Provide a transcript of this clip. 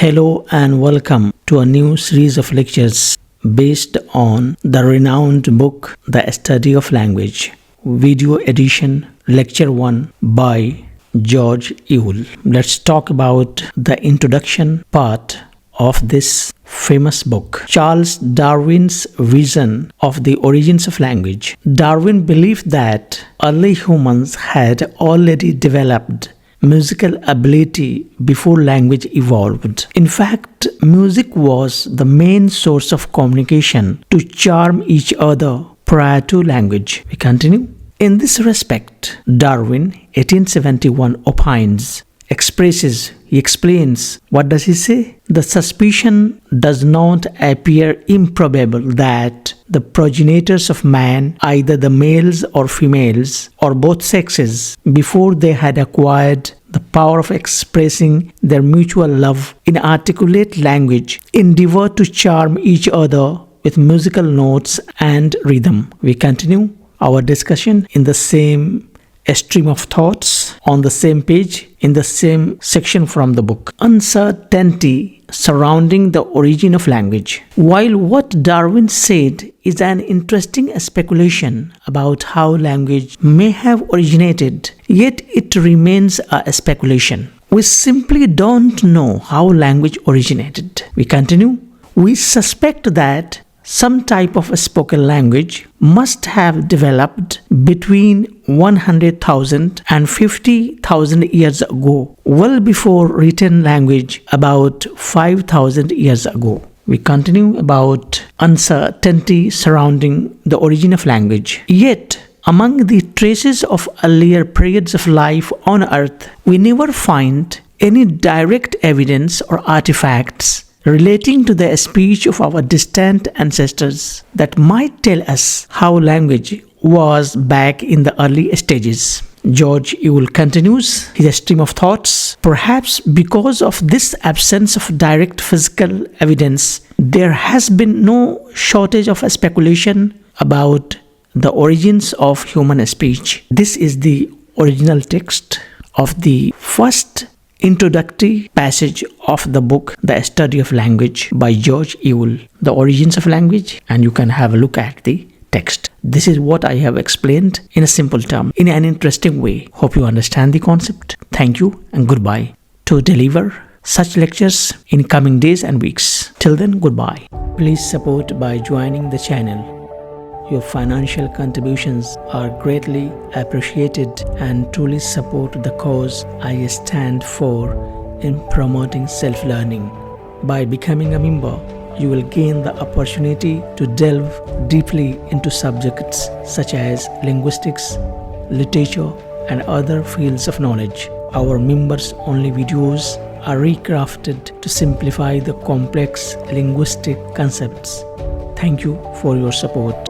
Hello and welcome to a new series of lectures based on the renowned book The Study of Language, video edition Lecture-1 by George Yule. Let's talk about the introduction part of this famous book. Charles Darwin's vision of the origins of language. Darwin believed that early humans had already developed musical ability before language evolved. In fact, music was the main source of communication to charm each other prior to language. We continue. In this respect, Darwin, 1871, opines, he explains, what does he say? The suspicion does not appear improbable that the progenitors of man, either the males or females, or both sexes, before they had acquired the power of expressing their mutual love in articulate language, endeavored to charm each other with musical notes and rhythm. We continue our discussion in the same stream of thoughts on the same page in the same section from the book. Uncertainty surrounding the origin of language. While what Darwin said is an interesting speculation about how language may have originated, yet it remains a speculation. We simply don't know how language originated. We continue. We suspect that some type of spoken language must have developed between 100,000 and 50,000 years ago, well before written language about 5,000 years ago. We continue about uncertainty surrounding the origin of language. Yet, among the traces of earlier periods of life on Earth, we never find any direct evidence or artifacts relating to the speech of our distant ancestors that might tell us how language was back in the early stages. George Yule continues his stream of thoughts. Perhaps because of this absence of direct physical evidence, there has been no shortage of speculation about the origins of human speech. This is the original text of the first introductory passage of the book The Study of Language by George Yule, The Origins of Language, and you can have a look at the text. This is what I have explained in a simple term, in an interesting way. Hope you understand the concept. Thank you and goodbye. To deliver such lectures in coming days and weeks. Till then, goodbye. Please support by joining the channel. Your financial contributions are greatly appreciated and truly support the cause I stand for in promoting self-learning. By becoming a member, you will gain the opportunity to delve deeply into subjects such as linguistics, literature, and other fields of knowledge. Our members-only videos are recrafted to simplify the complex linguistic concepts. Thank you for your support.